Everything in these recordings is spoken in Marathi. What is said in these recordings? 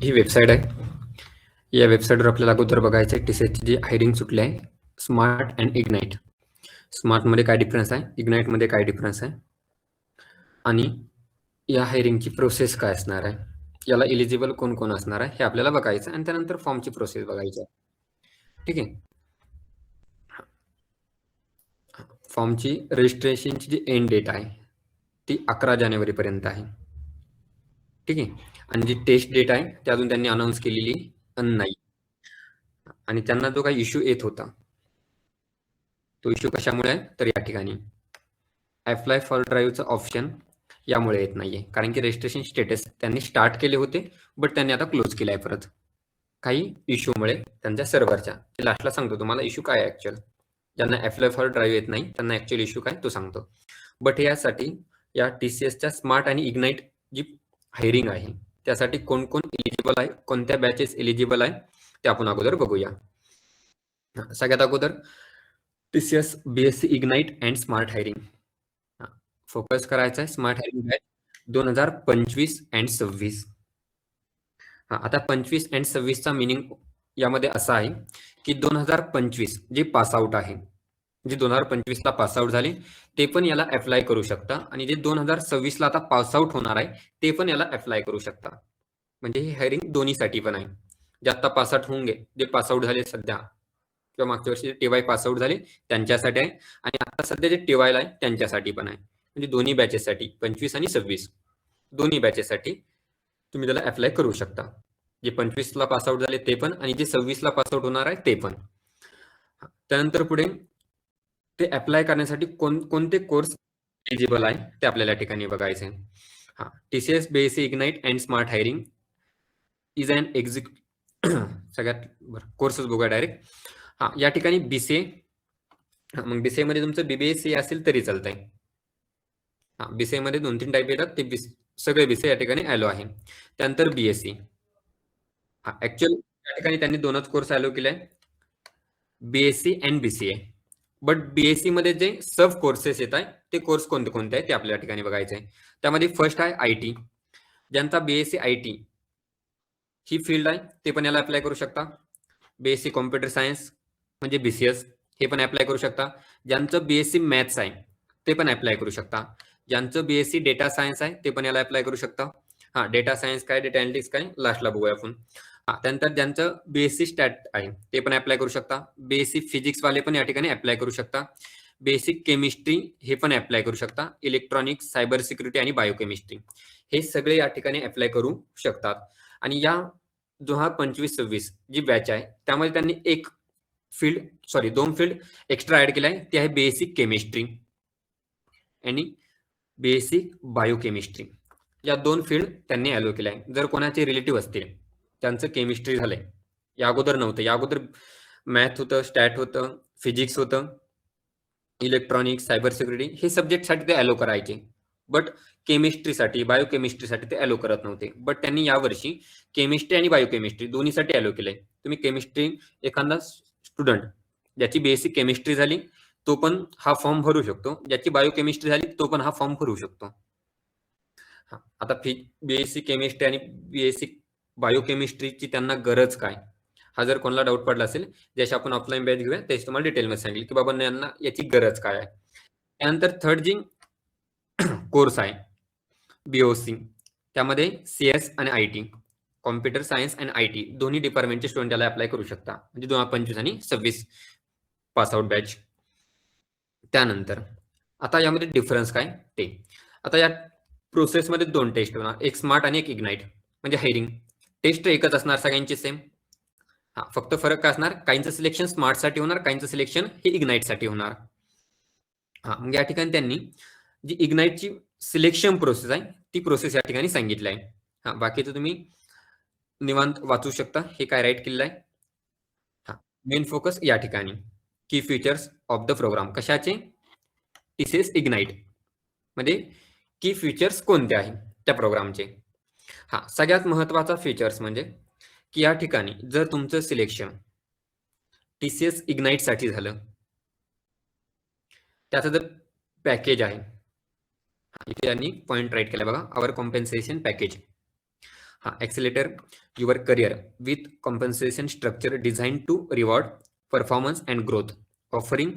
ही वेबसाईट आहे. या वेबसाईटवर आपल्याला अगोदर बघायचं आहे TCSची जी हायरिंग सुटली आहे, स्मार्ट अँड इग्नाइट. स्मार्टमध्ये काय डिफरन्स आहे, इग्नाइटमध्ये काय डिफरन्स आहे आणि या हायरिंगची प्रोसेस काय असणार आहे, याला एलिजिबल कोण कोण असणार आहे हे आपल्याला बघायचं आणि त्यानंतर फॉर्मची प्रोसेस बघायची आहे. ठीक आहे. फॉर्मची रजिस्ट्रेशनची जी एंड डेट आहे ती 11 जानेवारीपर्यंत आहे. ठीक आहे. आणि जी टेस्ट डेट आहे ती अजून त्यांनी अनाऊन्स केलेली नाही. आणि त्यांना जो काही इश्यू येत होता तो इश्यू कशामुळे आहे, तर या ठिकाणी अप्लाय फॉर ड्राईव्हचं ऑप्शन यामुळे येत नाहीये, कारण की रजिस्ट्रेशन स्टेटस त्यांनी स्टार्ट केले होते बट त्यांनी आता क्लोज केलं आहे परत काही इश्यूमुळे त्यांच्या सर्व्हरच्या. लास्टला सांगतो तुम्हाला इश्यू काय आहे ऍक्च्युअल. ज्यांना अप्लाय फॉर ड्राईव्ह येत नाही त्यांना ऍक्च्युअल इश्यू काय तो सांगतो. बट यासाठी या TCSच्या स्मार्ट आणि इग्नाइट जी हायरिंग आहे त्यासाठी कोण कोण एलिजिबल आहे, कोणत्या बॅचेस एलिजिबल आहे ते आपण अगोदर बघूया. सगळ्यात अगोदर TCS BSc ignite and smart hiring focus करायचा आहे. Smart hiring batch 2025 and 26. आता 25 अँड 26चा मिनिंग यामध्ये असा आहे की 2025 जे पासआउट आहे, जे 2025ला पासआउट झाले ते पण याला अप्लाय करू शकता आणि जे 2026ला आता पासआउट होणार आहे ते पण याला अप्लाय करू शकता. म्हणजे ही हायरिंग दोन्हीसाठी पण आहे. जे आता पासआउट होऊन जे पासआउट झाले सध्या किंवा मागच्या वर्षी TY पासआउट झाले त्यांच्यासाठी आहे आणि आता सध्या जे TYला आहे त्यांच्यासाठी पण आहे. म्हणजे दोन्ही बॅचेससाठी 25 आणि 26 दोन्ही बॅचेससाठी तुम्ही त्याला अप्लाय करू शकता. जे 25ला पासआउट झाले ते पण आणि जे 26ला पासआउट होणार आहे ते पण. त्यानंतर पुढे ते अप्लाय करण्यासाठी कोणते कोर्स एलिजिबल आहे ते आपल्याला या ठिकाणी बघायचे आहे. TCS BSc ignite and smart hiring is अन सगळ्यात कोर्सेस बघूया डायरेक्ट. या ठिकाणी BCA, मग BCA मध्ये तुमचं BBA असेल तरी चालतंय. BCA मध्ये 2-3 टाईप येतात ते सगळे BCA या ठिकाणी ॲलो आहे. त्यानंतर BSc. ऍक्च्युअल या ठिकाणी त्यांनी दोनच कोर्स ॲलो केले आहे, BSc and BCA. But BSc मध्ये जे सब कोर्सेस येत आहे ते कोर्स कोणते कोणते आहेत ते आपल्या या ठिकाणी बघायचे आहे. त्यामध्ये फर्स्ट आहे IT. ज्यांचा BSc IT ही फील्ड आहे ते पण याला अप्लाय करू शकता. BSc कॉम्प्युटर सायन्स म्हणजे BCS हे पण अप्लाय करू शकता. ज्यांचं BSc मॅथ्स आहे ते पण अप्लाय करू शकता. ज्यांचं BSc डेटा सायन्स आहे ते पण याला अप्लाय करू शकता. डेटा सायन्स काय, डेटा अनालिटिक्स काय, लास्टला बघूया आपण. त्यानंतर ज्यांचं BSc स्टॅट आहे ते पण अप्लाय करू शकता. BSc फिजिक्स वाले पण या ठिकाणी अप्लाय करू शकता. बेसिक केमिस्ट्री हे पण अप्लाय करू शकता. इलेक्ट्रॉनिक्स, सायबर सिक्युरिटी आणि बायोकेमिस्ट्री हे सगळे या ठिकाणी अप्लाय करू शकतात. आणि या 2025-26 जी बॅच आहे त्यामध्ये त्यांनी दोन फील्ड एक्स्ट्रा ऍड केलाय. ते आहे बेसिक केमिस्ट्री आणि बेसिक बायोकेमिस्ट्री. या 2 फील्ड त्यांनी ॲलो केल्या आहे. जर कोणाचे रिलेटिव्ह असतील त्यांचं केमिस्ट्री झालंय, या अगोदर नव्हतं, या अगोदर मॅथ होतं, स्टॅट होतं, फिजिक्स होतं, इलेक्ट्रॉनिक्स, सायबर सिक्युरिटी हे सब्जेक्टसाठी ते ॲलो करायचे. बट केमिस्ट्रीसाठी, बायोकेमिस्ट्रीसाठी ते ॲलो करत नव्हते. बट त्यांनी यावर्षी केमिस्ट्री आणि बायोकेमिस्ट्री दोन्हीसाठी ॲलो केलंय. तुम्ही केमिस्ट्री एखादा स्टुडंट ज्याची बेसिक केमिस्ट्री झाली तो पण हा फॉर्म भरू शकतो, ज्याची बायोकेमिस्ट्री झाली तो पण हा फॉर्म भरू शकतो. आता BSc केमिस्ट्री आणि BSc बायोकेमिस्ट्रीची त्यांना गरज काय, हा जर कोणाला डाऊट पडला असेल, ज्याशी आपण ऑफलाईन बॅच घेऊया त्याची तुम्हाला डिटेलमध्ये सांगेल की बाबा यांना याची गरज काय आहे. त्यानंतर थर्ड जी कोर्स आहे BOC, त्यामध्ये CS आणि IT कॉम्प्युटर सायन्स आणि IT दोन्ही डिपार्टमेंटचे स्टुडंट याला अप्लाय करू शकता. म्हणजे 2025 आणि 26 पासआउट बॅच. त्यानंतर आता यामध्ये डिफरन्स काय ते, आता या प्रोसेसमध्ये 2 टेस्ट होणार, एक स्मार्ट आणि एक इग्नाइट. म्हणजे हायरिंग टेस्ट एकच असणार सगळ्यांची सेम. फक्त फरक काय असणार, काहींचं सिलेक्शन स्मार्टसाठी होणार, काहींचं सिलेक्शन हे इग्नाइटसाठी होणार. मग या ठिकाणी त्यांनी जी इग्नाइटची सिलेक्शन प्रोसेस आहे ती प्रोसेस या ठिकाणी सांगितली आहे. बाकीचं तुम्ही निवांत वाचू शकता, हे काय राईट केलेलं आहे. मेन फोकस या ठिकाणी की फीचर्स ऑफ द प्रोग्राम कशाचे, TCS इग्नाइट म्हणजे की फीचर्स कोणते आहे त्या प्रोग्रामचे. सगळ्यात महत्वाचा फीचर्स म्हणजे की या ठिकाणी जर तुमचं सिलेक्शन TCS इग्नाइट साठी झालं, त्याचं जर पॅकेज आहे, इथे त्यांनी पॉइंट राईट केला बघा, आवर कॉम्पेन्सेशन पॅकेज. हा, accelerator your career with compensation structure designed to reward performance and growth, offering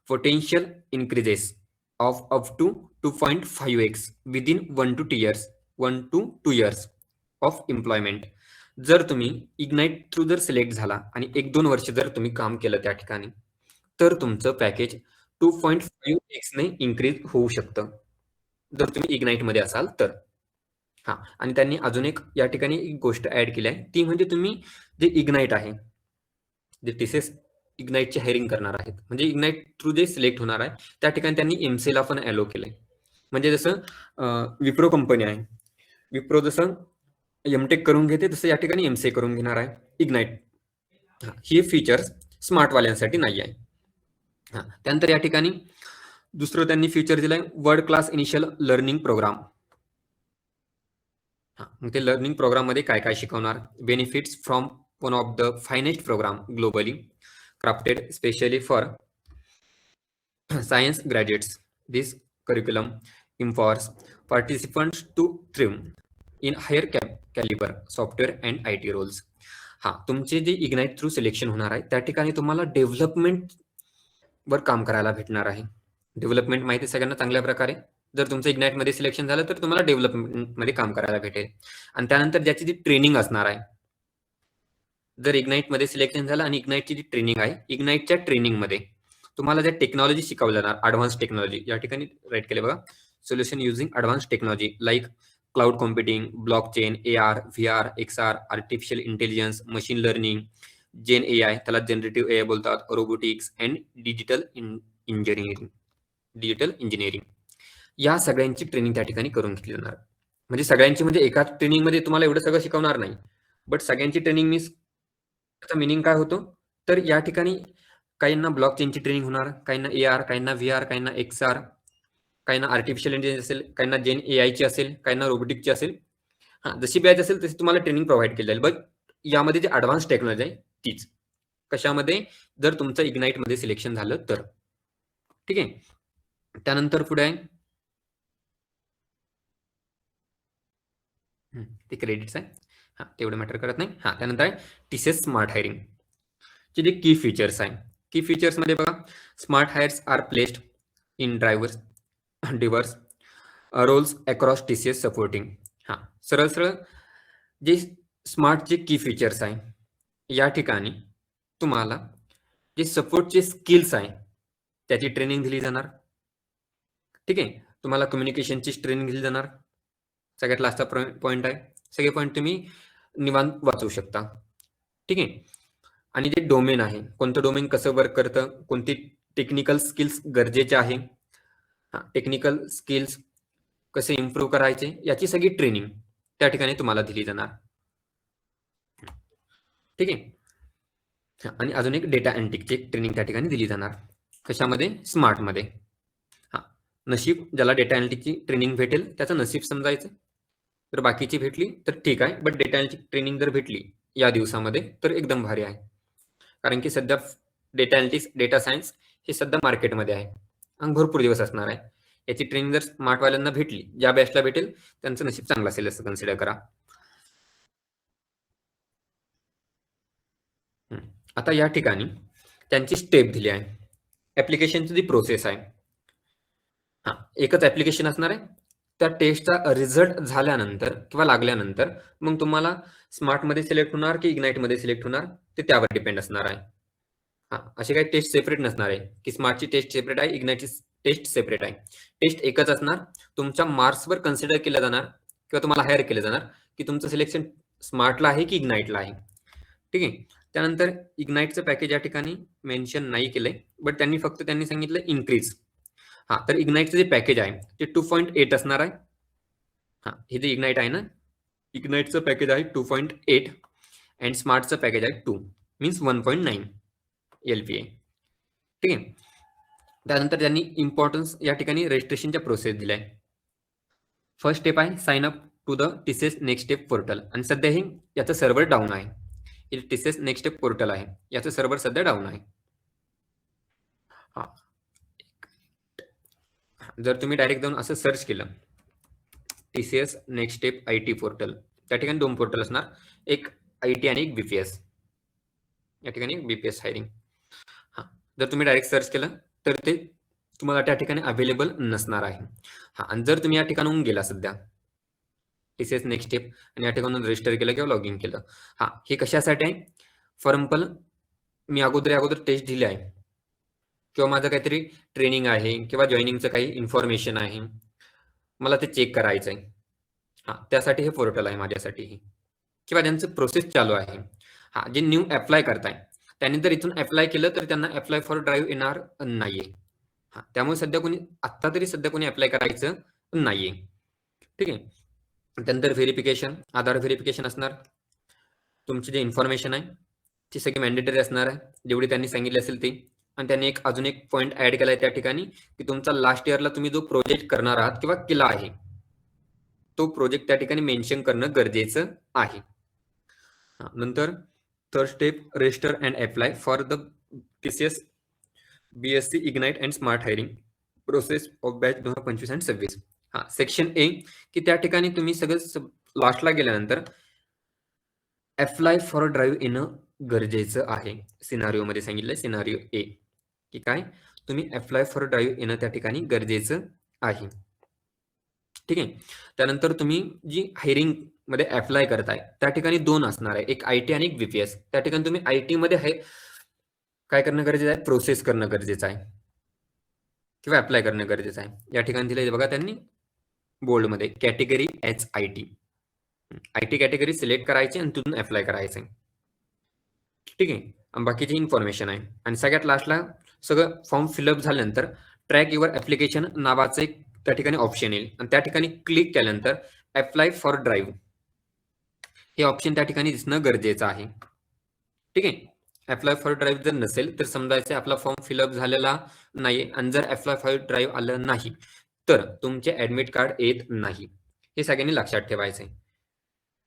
potential increases of up to 2.5x within 1 to 2 years 1 to 2 years of employment. जर तुम्ही इग्नाइट थ्रू जर सिलेक्ट झाला आणि 1-2 वर्ष जर तुम्ही काम केलं त्या ठिकाणी, तर तुमचं पॅकेज 2.5x ने इन्क्रीज होऊ शकतं. जर तुम्ही इग्नाइटमध्ये असाल तर. हां, आणि त्यांनी अजून एक या ठिकाणी एक गोष्ट ॲड केली आहे. ती म्हणजे तुम्ही जे इग्नाइट आहे, जे टीसीएस इग्नाइटची हायरिंग करणार आहेत. म्हणजे इग्नाइट थ्रू जे सिलेक्ट होणार आहे, त्या ठिकाणी त्यांनी एम-सीला पण अॅलो केलंय. म्हणजे जसं विप्रो कंपनी आहे. विप्रो जसं एम-टेक करून घेते, तसं या ठिकाणी एम-सी करून घेणार आहे इग्नाइट. हां, हे फीचर्स स्मार्टवाल्यांसाठी नाही आहे. हां, त्यानंतर या ठिकाणी दुसरं त्यांनी फीचर दिलंय world class initial learning program. हां, मग ते लर्निंग प्रोग्राममध्ये काय-काय शिकवणार? Benefits from one of the finest program globally crafted specially for science graduates. This curriculum empowers participants to thrive in higher caliber software and IT roles. हां, तुमचे जे इग्नाइट थ्रू सिलेक्शन होणार आहे, त्या ठिकाणी तुम्हाला डेव्हलपमेंट वर काम करायला भेटणार आहे. डेव्हलपमेंट माहिती आहे सगळ्यांना चांगल्या प्रकारे. जर तुमचं इग्नाइटमध्ये सिलेक्शन झालं, तर तुम्हाला डेव्हलपमेंटमध्ये काम करायला भेटेल. आणि त्यानंतर ज्याची जी ट्रेनिंग असणार आहे. जर इग्नाइटमध्ये सिलेक्शन झालं आणि इग्नाइटची जी ट्रेनिंग आहे, इग्नाइटच्या ट्रेनिंगमध्ये तुम्हाला ज्या टेक्नॉलॉजी शिकवल्या जाणार, एडवान्स टेक्नॉलॉजी या ठिकाणी राईट केले बघा. Solution using advance technology like cloud computing, blockchain, AR, VR, XR, artificial intelligence, machine learning, gen AI, त्याला जनरेटिव्ह AI बोलतात, robotics and engineering digital engineering. या सगळ्यांची ट्रेनिंग त्या ठिकाणी करून घेतली जाणार. म्हणजे सगळ्यांची म्हणजे एकाच ट्रेनिंगमध्ये तुम्हाला एवढं सगळं शिकवणार नाही. बट सगळ्यांची ट्रेनिंग मीन्स त्याचा मीनिंग काय होतो? तर या ठिकाणी काहींना ब्लॉकचेनची ट्रेनिंग होणार, काहींना AR, काहींना VR, काहींना XR, काहींना आर्टिफिशियल इंटेलिजन्स असेल, काहींना जेन AIची असेल, काहींना रोबोटिक्सची असेल. हां, जशी बॅच असेल तशी तुम्हाला ट्रेनिंग प्रोव्हाईड केली जाईल. बट यामध्ये जे एडवान्स टेक्नॉलॉजी आहे तीच. कशामध्ये? जर तुमचं इग्नाइटमध्ये सिलेक्शन झालं तर. ठीक आहे. त्यानंतर पुढे आहे ते क्रेडिट्स आहे. हां, तेवढं मॅटर करत नाही. हां, त्यानंतर आहे TCS स्मार्ट हायरिंग चे जे की फीचर्स आहे. की फीचर्समध्ये बघा, smart hires are placed in drivers diverse roles across TCS supporting. हां, सरळ-सरळ जे स्मार्ट जे की फीचर्स आहे, या ठिकाणी तुम्हाला जे सपोर्टचे स्किल्स आहे, त्याची ट्रेनिंग दिली जाणार. ठीक आहे. तुम्हाला कम्युनिकेशनची ट्रेनिंग दिली जाणार. सगळ्यात लास्टचा पॉइंट आहे. सगळे पॉइंट तुम्ही निवांत वाचू शकता. ठीक आहे. आणि जे डोमेन आहे, कोणतं डोमेन कसं वर्क करतं, कोणती टेक्निकल स्किल्स गरजेचे आहे, हां, टेक्निकल स्किल्स कसे इम्प्रूव्ह करायचे, याची सगळी ट्रेनिंग त्या ठिकाणी तुम्हाला दिली जाणार. ठीक आहे. हां, आणि अजून एक डेटा अॅनालिटिक्सची ट्रेनिंग त्या ठिकाणी दिली जाणार. कशामध्ये? स्मार्टमध्ये. हां, नशीब ज्याला डेटा अॅनालिटिक्सची ट्रेनिंग भेटेल, त्याचं नशीब समजायचं. जर बाकीची भेटली तर ठीक आहे. बट डेटा अॅनालिटिक्स ट्रेनिंग जर भेटली या दिवसामध्ये तर एकदम भारी आहे. कारण की सध्या डेटा अॅनालिटिक्स, डेटा सायन्स हे सध्या मार्केटमध्ये आहे आणि भरपूर दिवस असणार आहे. याची ट्रेनिंग जर स्मार्टवाल्यांना भेटली, ज्या बॅचला भेटेल त्यांचं नशीब चांगलं असेल असं कन्सिडर करा. आता या ठिकाणी त्यांची स्टेप दिली आहे. ॲप्लिकेशनची जी प्रोसेस आहे. हां, एकच ॲप्लिकेशन असणार आहे. त्या टेस्टचा रिझल्ट झाल्यानंतर किंवा लागल्यानंतर मग तुम्हाला स्मार्टमध्ये सिलेक्ट होणार की इग्नाइटमध्ये सिलेक्ट होणार ते त्यावर डिपेंड असणार आहे. हां, अशी काही टेस्ट सेपरेट नसणार आहे, की स्मार्टची टेस्ट सेपरेट आहे, इग्नाइटची टेस्ट सेपरेट आहे. टेस्ट एकच असणार. तुमच्या मार्क्सवर कन्सिडर केलं जाणार किंवा तुम्हाला हायर केलं जाणार, की तुमचं सिलेक्शन स्मार्टला आहे की इग्नाइटला आहे. ठीक आहे. त्यानंतर इग्नाइटचं पॅकेज या ठिकाणी मेन्शन नाही केलंय, बट त्यांनी सांगितलं इन्क्रीज. हां, तर इग्नाइटचं जे पॅकेज आहे ते 2.8 असणार आहे. हां, हे जे इग्नाइट आहे ना, इग्नाइटचं पॅकेज आहे 2.8 अँड स्मार्टचं पॅकेज आहे 2 मीन्स 1.9 LPA. ठीक आहे. त्यानंतर त्यांनी इम्पॉर्टन्स या ठिकाणी रजिस्ट्रेशनच्या प्रोसेस दिलाय. फर्स्ट स्टेप आहे sign up to the TCS next step portal आणि सध्या हे याचं सर्व्हर डाऊन आहे. हे TCS नेक्स्ट स्टेप पोर्टल आहे. याचं सर्व्हर सध्या डाऊन आहे. हां. जर तुम्ही डायरेक्ट जाऊन असं सर्च केलं TCS next step IT portal त्या ठिकाणी 2 पोर्टल असणार. एक आय-टी आणि एक बी-पी-एस. या ठिकाणी बी-पी-एस हायरिंग. हां, जर तुम्ही डायरेक्ट सर्च केलं, तर ते तुम्हाला त्या ठिकाणी अवेलेबल नसणार आहे. हां, आणि जर तुम्ही या ठिकाणाहून गेला सध्या, टी-सी-एस नेक्स्ट स्टेप आणि या ठिकाणाहून रजिस्टर केलं किंवा लॉगिन केलं. हां, हे कशासाठी आहे? फॉर एक्झाम्पल मी अगोदर टेस्ट दिली आहे किंवा माझं काहीतरी ट्रेनिंग आहे किंवा जॉइनिंगचं काही इन्फॉर्मेशन आहे. मला ते चेक करायचं आहे. हां, त्यासाठी हे पोर्टल आहे माझ्यासाठीही. किंवा ज्यांचं प्रोसेस चालू आहे. हां, जे न्यू ॲप्लाय करताय, त्यांनी जर इथून ॲप्लाय केलं, तर त्यांना ॲप्लाय फॉर ड्राईव्ह येणार नाहीये. हां, त्यामुळे आत्ता तरी सध्या कोणी ॲप्लाय करायचं नाहीये. ठीक आहे. त्यानंतर व्हेरिफिकेशन, आधार व्हेरिफिकेशन असणार. तुमची जी इन्फॉर्मेशन आहे, ती सगळी मॅन्डेटरी असणार आहे, जेवढी त्यांनी सांगितली असेल ती. आणि त्यांनी अजून एक पॉइंट ॲड केलाय त्या ठिकाणी, की तुमचा लास्ट इयरला तुम्ही जो प्रोजेक्ट करणार आहात किंवा केला आहे, तो प्रोजेक्ट त्या ठिकाणी मेन्शन करणं गरजेचं आहे. नंतर third step, register and apply for the TCS BSc ignite and smart hiring process of batch 2025 आणि 26. हां, सेक्शन ए, की त्या ठिकाणी तुम्ही सगळं लास्टला गेल्यानंतर अप्लाय फॉर ड्राईव्ह येणं गरजेचं आहे. सिनारिओमध्ये सांगितलंय सिनारिओ ए, की काय तुम्ही अप्लाय फॉर ड्राईव्ह येणं त्या ठिकाणी गरजेचं आहे. ठीक आहे. त्यानंतर तुम्ही जी हायरिंगमध्ये अप्लाय करताय, त्या ठिकाणी 2 असणार आहे. एक आय-टी आणि एक बी-पी-एस. त्या ठिकाणी तुम्ही आय-टीमध्ये काय करणं गरजेचं आहे? प्रोसेस करणं गरजेचं आहे किंवा अप्लाय करणं गरजेचं आहे. या ठिकाणी दिलंय बघा त्यांनी बोल्डमध्ये category H IT. IT category select करायची आणि तिथून अप्लाय करायचं आहे. ठीक आहे. आणि बाकीची इन्फॉर्मेशन आहे. आणि सगळ्यात लास्टला सगळं फॉर्म फिलअप झाल्यानंतर ट्रॅक युअर ॲप्लिकेशन नावाचं एक त्या ठिकाणी ऑप्शन येईल आणि त्या ठिकाणी क्लिक केल्यानंतर अप्लाय फॉर ड्राईव्ह हे ऑप्शन त्या ठिकाणी दिसणं गरजेचं आहे. ठीक आहे. अप्लाय फॉर ड्राईव्ह जर नसेल तर समजायचं आपला फॉर्म फिलअप झालेला नाही आणि जर अप्लाय फॉर ड्राईव्ह आलं नाही, तर तुमचे ॲडमिट कार्ड येत नाही. हे सगळ्यांनी लक्षात ठेवायचं आहे.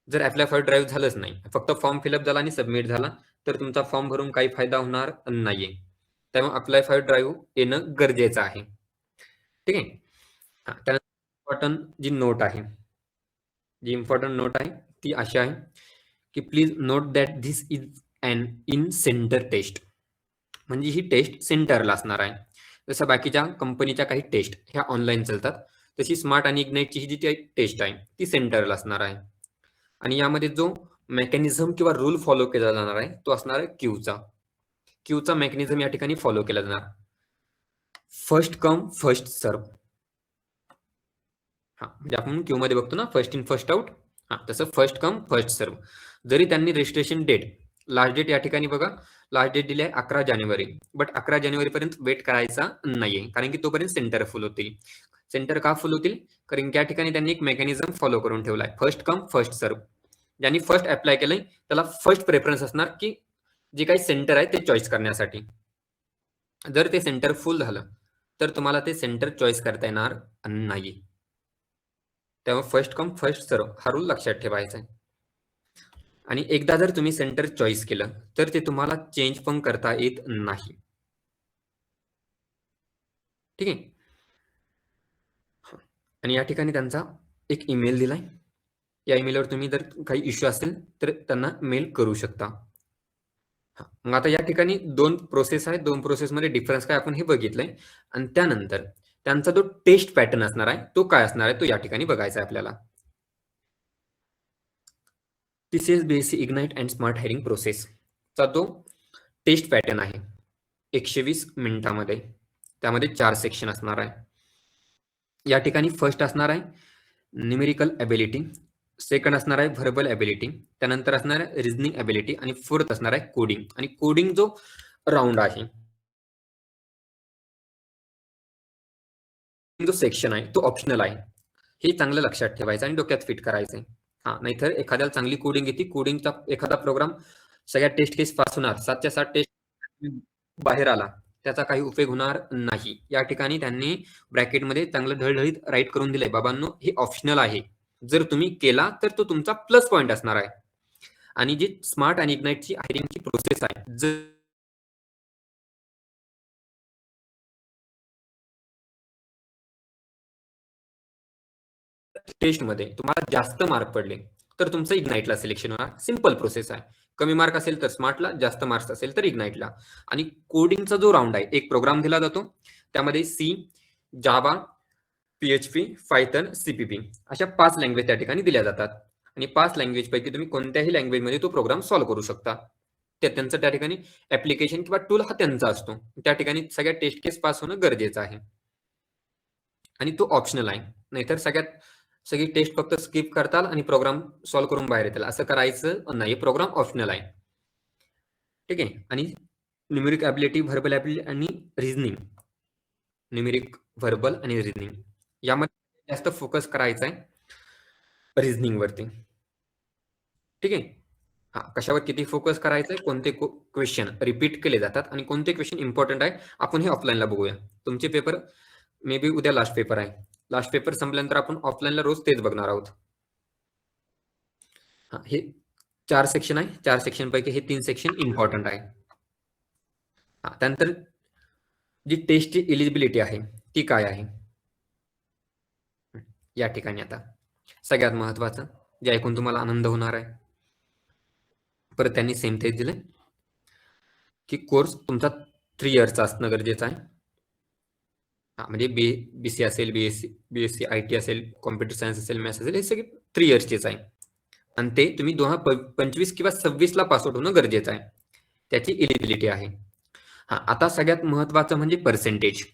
जर अप्लाय फॉर ड्राईव्ह झालंच नाही, फक्त फॉर्म फिलअप झाला आणि सबमिट झाला, तर तुमचा फॉर्म भरून काही फायदा होणार नाहीये. त्यामुळे अप्लाय फॉर ड्राईव्ह येणं गरजेचं आहे. ठीक आहे. हां, त्यानंतर इम्पॉर्टंट नोट आहे, ती अशी आहे, की please note that this is an in center test. म्हणजे ही टेस्ट सेंटरला असणार आहे. जसं बाकीच्या कंपनीच्या काही टेस्ट ह्या ऑनलाईन चालतात, तशी स्मार्ट आणि इग्नाइटची ही जी टेस्ट आहे, ती सेंटरला असणार आहे. आणि यामध्ये जो मेकॅनिझम किंवा रूल फॉलो केला जाणार आहे, तो असणार आहे क्यूचा. क्यूचा मेकॅनिझम या ठिकाणी फॉलो केला जाणार. First come first serve. हां, म्हणजे आपण क्यूमध्ये बघतो ना फर्स्ट इन फर्स्ट आउट. हां, तसं फर्स्ट कम फर्स्ट सर्व्ह. जरी त्यांनी रजिस्ट्रेशन डेट, लास्ट डेट या ठिकाणी बघा, लास्ट डेट दिली आहे 11 जानेवारी. बट 11 जानेवारीपर्यंत वेट करायचा नाहीये, कारण की तोपर्यंत सेंटर फुल होतील. सेंटर का फुल होतील? कारण की या ठिकाणी त्यांनी एक मेकॅनिझम फॉलो करून ठेवला आहे. First come first serve. ज्यांनी फर्स्ट अप्लाय केलंय त्याला फर्स्ट प्रेफरन्स असणार, की जे काही सेंटर आहे ते चॉईस करण्यासाठी. जर ते सेंटर फुल झालं, तर तुम्हाला ते सेंटर चॉईस करता येणार नाही. तेव्हा फर्स्ट कम फर्स्ट सर्व्ह हा रूल लक्षात ठेवायचा आहे. आणि एकदा जर तुम्ही सेंटर चॉईस केलं, तर ते तुम्हाला चेंज पण करता येत नाही. ठीक आहे. हां. आणि या ठिकाणी त्यांचा एक ईमेल दिलाय. या ईमेलवर तुम्ही जर काही इश्यू असेल, तर त्यांना मेल करू शकता. हां. मग आता या ठिकाणी 2 प्रोसेस आहेत. 2 प्रोसेसमध्ये डिफरन्स काय आपण हे बघितलंय. आणि त्यानंतर त्यांचा जो टेस्ट पॅटर्न असणार आहे, तो काय असणार आहे, तो या ठिकाणी बघायचा आहे आपल्याला. TCS BSc ignite and smart hiring प्रोसेसचा जो टेस्ट पॅटर्न आहे 120 मिनिटामध्ये. त्यामध्ये 4 सेक्शन असणार आहे. या ठिकाणी फर्स्ट असणार आहे न्यूमेरिकल एबिलिटी, सेकंड असणार आहे व्हर्बल एबिलिटी, त्यानंतर असणार आहे रिझनिंग एबिलिटी आणि फोर्थ असणार आहे कोडिंग. आणि कोडिंग जो राउंड आहे, जो सेक्शन आहे तो ऑप्शनल आहे. हे चांगलं लक्षात ठेवायचं आणि डोक्यात फिट करायचं आहे. हां, नाहीतर एखाद्याला चांगली कोडिंग येते, कोडिंगचा एखादा प्रोग्राम सगळ्या टेस्ट केस पास होणार, 7च्या 7 टेस्ट बाहेर आला, त्याचा काही उपयोग होणार नाही. या ठिकाणी त्यांनी ब्रॅकेटमध्ये चांगलं ढळढळीत राईट करून दिलंय, बाबांनो हे ऑप्शनल आहे. जर तुम्ही केला तर तो तुमचा प्लस पॉइंट असणार आहे. आणि जी स्मार्ट आणि इग्नाइटची हायरिंगची प्रोसेस आहे, जर टेस्टमध्ये तुम्हाला जास्त मार्क पडले, तर तुमचं इग्नाइटला सिलेक्शन होणार. सिंपल प्रोसेस आहे. कमी मार्क असेल तर स्मार्टला, जास्त मार्क्स असेल तर इग्नाइटला. आणि कोडिंगचा जो राउंड आहे, एक प्रोग्राम दिला जातो, त्यामध्ये सी, जावा, PHP, पायथन, CPP अशा 5 लँग्वेज त्या ठिकाणी दिल्या जातात. आणि 5 लँग्वेज पैकी तुम्ही कोणत्याही लँग्वेजमध्ये तो प्रोग्राम सॉल्व्ह करू शकता. त्यांचं त्या ठिकाणी ॲप्लिकेशन किंवा टूल हा त्यांचा असतो. त्या ठिकाणी सगळ्या टेस्ट केस पास होणं गरजेचं आहे. आणि तो ऑप्शनल आहे. नाहीतर सगळी टेस्ट फक्त स्किप करताल आणि प्रोग्राम सॉल्व्ह करून बाहेर येताल. असं करायचं नाही. प्रोग्राम ऑप्शनल आहे. ठीक आहे. आणि न्यूमेरिक ॲबिलिटी, व्हर्बल ॲबिलिटी आणि रिझनिंग. न्यूमेरिक, व्हर्बल आणि रिझनिंग यामध्ये जास्त फोकस करायचा आहे रिझनिंग वरती. ठीक आहे. हा, कशावर किती फोकस करायचा आहे, कोणते क्वेश्चन रिपीट केले जातात आणि कोणते क्वेश्चन इम्पॉर्टंट आहे, आपण हे ऑफलाईनला बघूया. तुमचे पेपर मे बी उद्या लास्ट पेपर आहे. लास्ट पेपर संपल्यानंतर आपण ऑफलाईनला रोज तेच बघणार आहोत. हा, हे 4 सेक्शन आहे. 4 सेक्शन पैकी हे 3 सेक्शन इम्पॉर्टंट आहे. हा, त्यानंतर जी टेस्टची एलिजिबिलिटी आहे ती काय आहे या ठिकाणी. आता सगळ्यात महत्वाचं जे ऐकून तुम्हाला आनंद होणार आहे, परत त्यांनी सेम तेच दिलंय की कोर्स तुमचा 3 इयर्सचा असणं गरजेचं आहे. हा, म्हणजे BC असेल, BSc IT असेल, कॉम्प्युटर सायन्स असेल, मॅथ्स असेल, हे सगळे 3 इयर्सचेच आहे. आणि ते तुम्ही 2025 किंवा 26 ला पासआउट होणं गरजेचं आहे. त्याची एलिजिबिलिटी आहे. हा, आता सगळ्यात महत्वाचं म्हणजे पर्सेंटेज.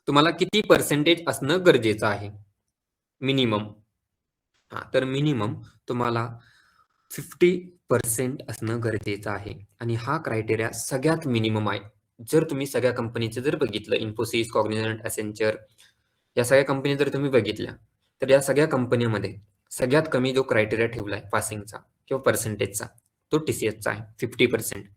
तुम्हाला किती पर्सेंटेज असणं गरजेचं आहे मिनिमम. हा, तर मिनिमम तुम्हाला 50% असणं गरजेचं आहे. आणि हा क्रायटेरिया सगळ्यात मिनिमम आहे. जर तुम्ही सगळ्या कंपनीचं जर बघितलं, इन्फोसिस, कॉग्निझंट, असेंचर या सगळ्या कंपनी जर तुम्ही बघितल्या, तर या सगळ्या कंपनीमध्ये सगळ्यात कमी जो क्रायटेरिया ठेवलाय पासिंगचा किंवा पर्सेंटेजचा, तो TCSचा आहे 50%.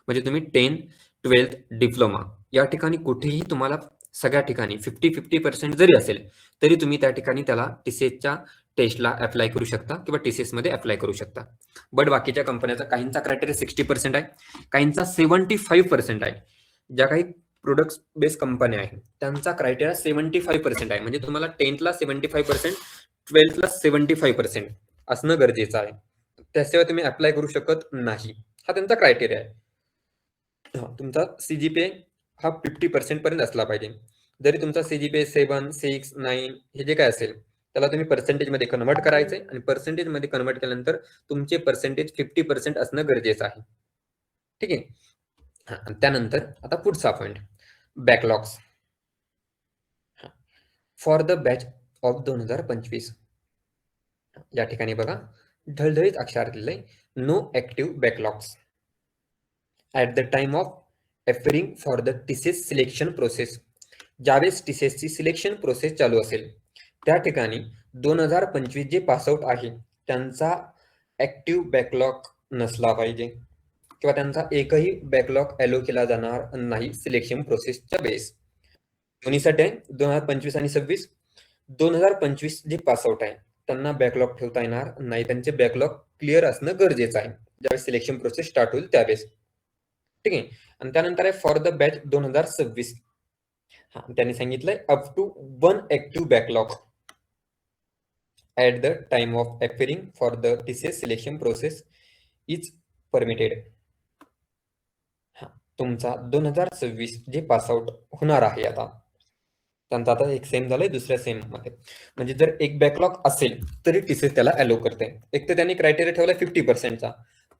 म्हणजे तुम्ही 10, 12th, डिप्लोमा या ठिकाणी कुठेही तुम्हाला सगळ्या ठिकाणी 50% जरी असेल, तरी तुम्ही त्या ठिकाणी त्याला TCSच्या टेस्टला अप्लाय करू शकता किंवा TCS मध्ये अप्लाय करू शकता. बट बाकीच्या कंपन्याचा काहींचा क्रायटेरिया 60% आहे, काहींचा 75% आहे. ज्या काही प्रोडक्ट बेस्ड कंपन्या आहेत त्यांचा क्रायटेरिया 75% आहे. म्हणजे तुम्हाला 10thला 75%, 12thला 75% असणं गरजेचं आहे. त्याशिवाय तुम्ही अप्लाय करू शकत नाही. हा त्यांचा क्रायटेरिया आहे. तुमचा CGPA हा 50% पर्यंत असला पाहिजे. जरी तुमचा CGPA 7, 6, 9 हे जे काय असेल, त्याला तुम्ही पर्सेंटेज मध्ये कन्व्हर्ट करायचंय आणि पर्सेंटेज मध्ये कन्व्हर्ट केल्यानंतर तुमचे पर्सेंटेज 50% असणं गरजेचं आहे. ठीक आहे. हा, आणि त्यानंतर आता पुढचा point, backlogs. For the batch of 2025 या ठिकाणी बघा ढळढळीत अक्षरात लिहिलंय, no active backlogs at the time of appearing for the TCS selection process. ज्यावेळेस TCSची सिलेक्शन प्रोसेस चालू असेल त्या ठिकाणी 2025 जे पासआउट आहे त्यांचा ऍक्टिव्ह बॅकलॉग नसला पाहिजे किंवा त्यांचा एकही बॅकलॉग अलो केला जाणार नाही सिलेक्शन प्रोसेसच्या बेस. दोन्हीसाठी आहे 2025 आणि 26. 2025 जे पासआउट आहे त्यांना बॅकलॉग ठेवता येणार नाही. त्यांचे बॅकलॉग क्लिअर असणं गरजेचं आहे ज्यावेळेस सिलेक्शन प्रोसेस स्टार्ट होईल त्यावेळेस. ठीक आहे. आणि त्यानंतर आहे फॉर द बॅच 2026. हा, त्यांनी सांगितलंय up to 1 active backlog at the time of appearing for the TCS selection process is permitted. हा, तुमचा 2026 जे पासआउट होणार आहे आता, त्यांचा आता एक सेम झालंय दुसऱ्या सेम मध्ये. म्हणजे जर एक बॅकलॉग असेल तरी TCS त्याला अलो करते. एक तर त्यांनी क्रायटेरिया ठेवलाय 50%चा,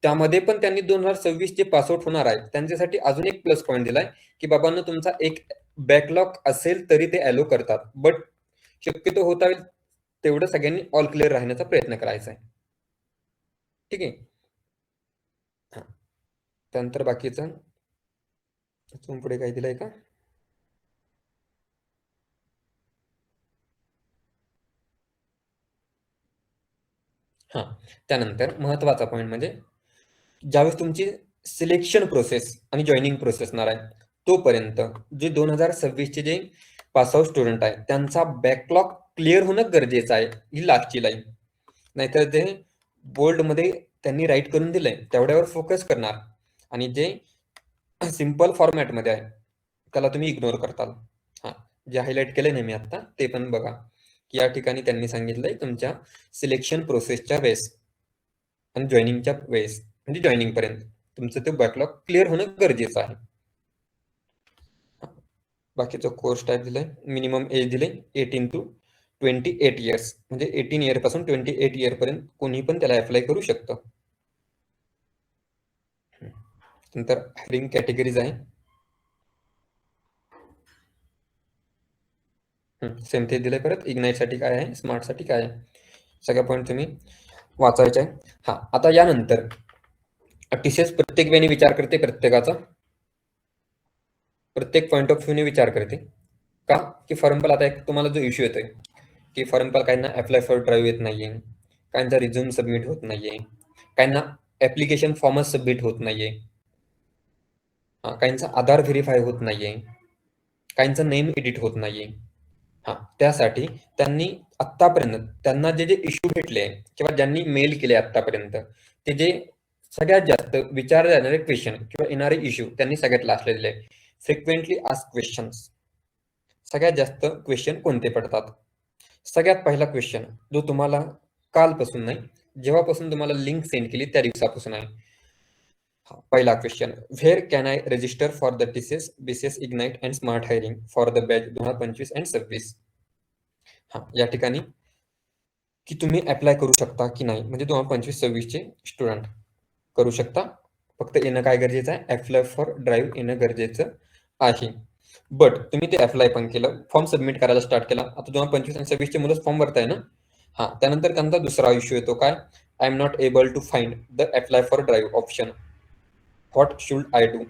त्यामध्ये पण त्यांनी 2026 जे पासआउट होणार आहे त्यांच्यासाठी अजून एक प्लस पॉईंट दिलाय की बाबांनो तुमचा एक बॅकलॉग असेल तरी ते अलो करतात. बट शक्यतो होता येईल तेवढं सगळ्यांनी ऑल क्लिअर राहण्याचा प्रयत्न करायचा आहे. ठीक आहे. हा, त्यानंतर बाकीचं अजून पुढे काय दिलंय का. हा, त्यानंतर महत्वाचा पॉईंट म्हणजे ज्यावेळेस तुमची सिलेक्शन प्रोसेस आणि जॉईनिंग प्रोसेस असणार आहे तोपर्यंत जे 2026 चे जे पासआउट स्टुडंट आहे त्यांचा बॅकलॉग क्लिअर होणं गरजेचं आहे. ही लास्टची लाईन. नाहीतर ते बोल्डमध्ये त्यांनी राईट करून दिलंय तेवढ्यावर फोकस करणार आणि जे सिंपल फॉर्मॅटमध्ये आहे त्याला तुम्ही इग्नोर करताल. हा, जे हायलाईट केलंय ना मी आता ते पण बघा या ठिकाणी त्यांनी सांगितलंय तुमच्या सिलेक्शन प्रोसेसच्या वेळेस आणि जॉईनिंगच्या वेळेस म्हणजे जॉईनिंग पर्यंत तुमचं ते बॅकलॉग क्लिअर होणं गरजेचं आहे. बाकीचं कोर्स टाईप दिलंय, मिनिमम एज दिले 18 to 28 इयर्स, म्हणजे 18 इयर पासून 28 इयर पर्यंत कोणी पण त्याला अप्लाय करू शकतं. नंतर हायरिंग कॅटेगरीज आहे. सेम ते दिलंय. परत इग्नाइटसाठी काय आहे, स्मार्टसाठी काय आहे, सगळ्या पॉईंट तुम्ही वाचायचे आहे. हा, आता यानंतर टीसीएस प्रत्येक वेळी विचार करते प्रत्येकाचा, प्रत्येक पॉईंट ऑफ व्ह्यूने विचार करते. का की फॉर एक्झाम्पल आता एक तुम्हाला जो इश्यू येतोय की फॉर एक्झाम्पल काहींना अप्लाय फॉर ड्राईव्ह येत नाहीये, काहींचा रिझ्यूम सबमिट होत नाहीये, काहींना ऍप्लिकेशन फॉर्मच सबमिट होत नाहीये, काहींचा आधार व्हेरीफाय होत नाहीये, काहींचा नेम एडिट होत नाहीये. त्यासाठी त्यांनी आत्तापर्यंत त्यांना जे जे इश्यू भेटले किंवा ज्यांनी मेल केले आत्तापर्यंत ते जे सगळ्यात जास्त विचारले जाणारे क्वेश्चन किंवा येणारे इश्यू त्यांनी सगळ्यात लास्टला दिले. फ्रिक्वेंटली आस्क क्वेश्चन्स, सगळ्यात जास्त क्वेश्चन कोणते पडतात? सगळ्यात पहिला क्वेश्चन जो तुम्हाला कालपासून नाही, जेव्हापासून तुम्हाला लिंक सेंड केली त्या दिवसापासून आहे. पहिला question, where can I register for the TCS BCS ignite and smart hiring for the batch 2025 and 26? या ठिकाणी की तुम्ही अप्लाय करू शकता की नाही, म्हणजे 2025-26 चे स्टुडंट करू शकता. फक्त येणं काय गरजेचं आहे, अप्लाय फॉर ड्राईव्ह येणं गरजेचं आहे. बट तुम्ही ते अप्लाय पण केलं, फॉर्म सबमिट करायला स्टार्ट केला. आता 2025 आणि 26 चे मुलं फॉर्म भरताय ना. त्यानंतर त्यांचा दुसरा इश्यू येतो काय, I am not able to find the apply for drive option, what should I do?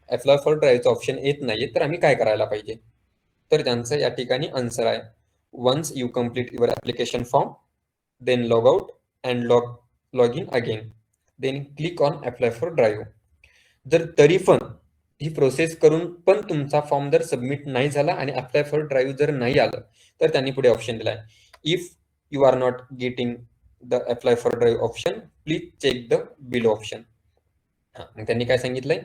Apply for ड्राईव्हचं ऑप्शन येत नाहीये, तर आम्ही काय करायला पाहिजे? तर त्यांचं या ठिकाणी आन्सर आहे, once you complete your application form, then log out and log in again, then click on apply for drive. जर तरी पण ही प्रोसेस करून पण तुमचा फॉर्म जर सबमिट नाही झाला आणि अप्लाय फॉर ड्राईव्ह जर नाही आलं, तर त्यांनी पुढे ऑप्शन दिलाय, if you are not getting the apply for drive option, please check the below option. मग त्यांनी काय सांगितलंय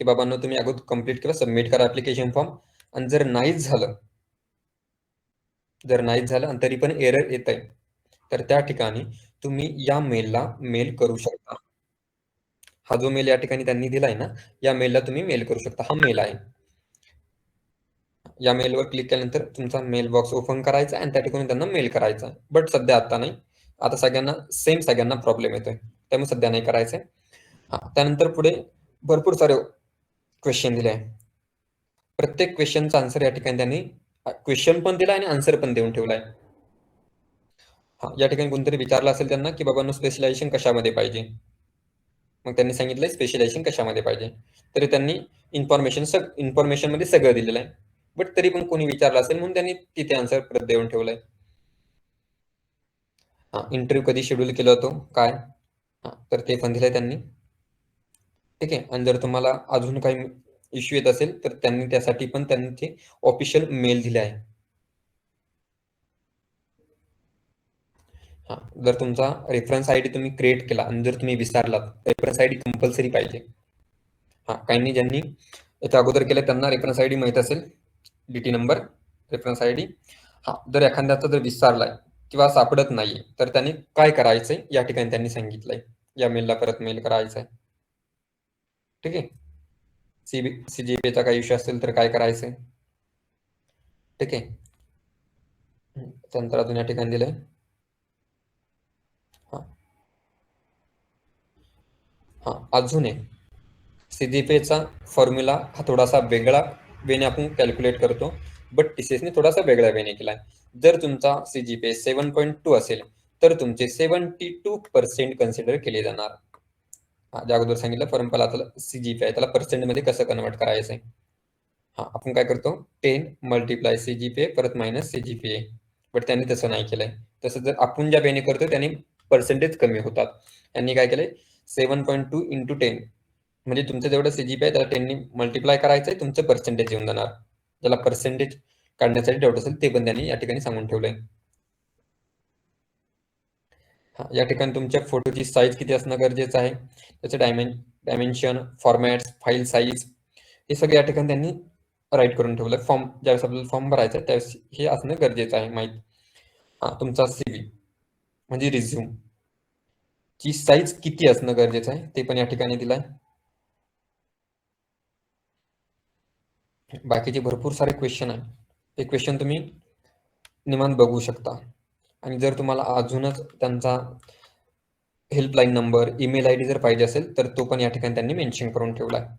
की बाबांनो, तुम्ही अगोदर कम्प्लीट केलं, सबमिट करा ॲप्लिकेशन फॉर्म, आणि जर नाहीच झालं आणि तरी पण एरर येत आहे, तर त्या ठिकाणी तुम्ही या मेलला मेल करू शकता. हा जो मेल या ठिकाणी त्यांनी दिलाय ना, या मेलला तुम्ही मेल करू शकता. हा मेल आहे. या मेलवर क्लिक केल्यानंतर तुमचा मेल बॉक्स ओपन करायचा आणि त्या ठिकाणी त्यांना मेल करायचा. बट सध्या आता नाही, आता सगळ्यांना प्रॉब्लेम येतोय, त्यामुळे सध्या नाही करायचंय. त्यानंतर पुढे भरपूर सारे क्वेश्चन दिले आहे. प्रत्येक क्वेश्चनचा आन्सर या ठिकाणी त्यांनी क्वेश्चन पण दिला आणि आन्सर पण देऊन ठेवलाय. या ठिकाणी कोणतरी विचारलं असेल त्यांना की बाबांनो स्पेशलायझेशन कशामध्ये पाहिजे, मग त्यांनी सांगितलंय स्पेशलायझेशन कशामध्ये पाहिजे, तरी त्यांनी इन्फॉर्मेशन मध्ये सगळं दिलेलं आहे. बट तरी पण कोणी विचारलं असेल म्हणून त्यांनी तिथे आन्सर परत देऊन ठेवलंय. इंटरव्ह्यू कधी शेड्यूल केला होतो काय, तर ते पण दिलंय त्यांनी. ठीक आहे. आणि जर तुम्हाला अजून काही इश्यू येत असेल तर त्यांनी त्यासाठी पण त्यांचे ऑफिशियल मेल दिले आहे. जर तुमचा रेफरन्स आयडी तुम्ही क्रिएट केला आणि जर तुम्ही विसरलात, रेफरन्स आयडी कंपल्सरी पाहिजे. काहींनी ज्यांनी याच्या अगोदर केलं त्यांना रेफरन्स आयडी माहित असेल, डीटी नंबर, रेफरन्स आयडी. जर एखाद्याचा जर विसरलाय किंवा सापडत नाहीये, तर त्यांनी काय करायचंय या ठिकाणी त्यांनी सांगितलंय, या मेलला परत मेल करायचा आहे. ठीक आहे. सीजीपीचा काही इश्यू असेल तर काय करायचंय. ठीक आहे. त्यानंतर अजून या ठिकाणी दिलंय, अजून एक सीजीपीचा फॉर्म्युला हा थोडासा वेगळा वेने आपण कॅल्क्युलेट करतो, बट टीसीएसने थोडासा वेगळा वेने केलाय. जर तुमचा सीजीपीए 7.2 असेल तर तुमचे 72% कन्सिडर केले जाणार. ज्या अगोदर सांगितलं फॉर्म्युला, आता सीजीपीआय त्याला पर्सेंट मध्ये कसं कन्वर्ट करायचंय. आपण काय करतो, 10 मल्टिप्लाय सीजीपीए परत मायनस सीजीपीए, बट त्यांनी तसं नाही केलंय. तसं जर आपण ज्या वेने करतो त्याने पर्सेंटेज कमी होतात. यांनी काय केलंय, 7.2 इंटू 10, म्हणजे तुमचं जेवढं सीजीपीआय त्याला 10 ने मल्टिप्लाय करायचंय, तुमचं पर्सेंटेज येऊन जाणार. ज्याला पर्सेंटेज काढण्यासाठी डाऊट असेल ते पण त्यांनी या ठिकाणी सांगून ठेवलंय. या ठिकाणी तुमच्या फोटोची साईज किती असणं गरजेचं आहे, त्याचे डायमेन्शन, फॉर्मॅट्स, फाईल साईज, हे सगळे या ठिकाणी त्यांनी राईट करून ठेवलंय. ज्यावेळेस आपल्याला फॉर्म भरायचा आहे त्यावेळेस हे असणं गरजेचं आहे माहीत. तुमचा CV म्हणजे रिझ्यूम ची साईज किती असणं गरजेचं आहे ते पण या ठिकाणी दिलाय. बाकीचे भरपूर सारे क्वेश्चन आहे. ते क्वेश्चन तुम्ही निवांत बघू शकता. आणि जर तुम्हाला अजूनच त्यांचा हेल्पलाईन नंबर, ईमेल आयडी जर पाहिजे असेल तर तो पण या ठिकाणी त्यांनी मेन्शन करून ठेवला आहे.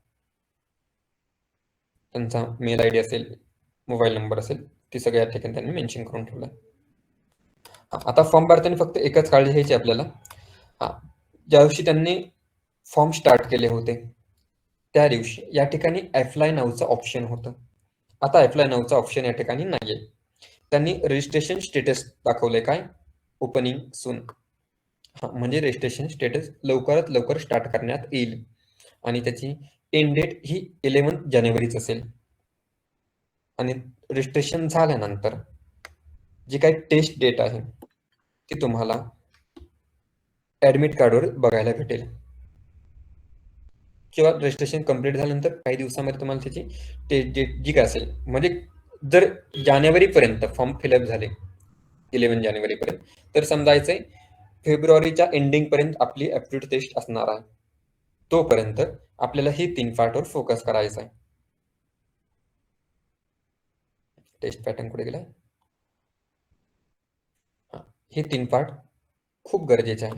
त्यांचा मेल आयडी असेल, मोबाईल नंबर असेल, ते सगळं या ठिकाणी त्यांनी मेन्शन करून ठेवलं आहे. आता फॉर्म भरताना फक्त एकच काळजी घ्यायची आपल्याला. ज्या दिवशी त्यांनी फॉर्म स्टार्ट केले होते त्या दिवशी या ठिकाणी अप्लाय नाऊचं ऑप्शन होतं. आता अप्लाय नाऊचं ऑप्शन या ठिकाणी नाहीये. त्यांनी रजिस्ट्रेशन स्टेटस दाखवलंय काय? Opening soon. म्हणजे रजिस्ट्रेशन स्टेटस लवकरात लवकर स्टार्ट करण्यात येईल आणि त्याची एंड डेट ही 11 जानेवारीच असेल. आणि रजिस्ट्रेशन झाल्यानंतर जी काही टेस्ट डेट आहे ती तुम्हाला ॲडमिट कार्डवर बघायला भेटेल किंवा रजिस्ट्रेशन कंप्लीट झाल्यानंतर काही दिवसामध्ये तुम्हाला त्याची टेस्ट डेट जी काय असेल, म्हणजे जर जानेवारीपर्यंत फॉर्म फिलअप झाले 11 जानेवारीपर्यंत, तर समजायचंय फेब्रुवारीच्या एंडिंगपर्यंत आपली ॲप्टिट्यूड टेस्ट असणार आहे. तोपर्यंत आपल्याला ही 3 पार्टवर फोकस करायचा आहे. टेस्ट पॅटर्न कुठे गेलाय? हे 3 पार्ट खूप गरजेचे आहे.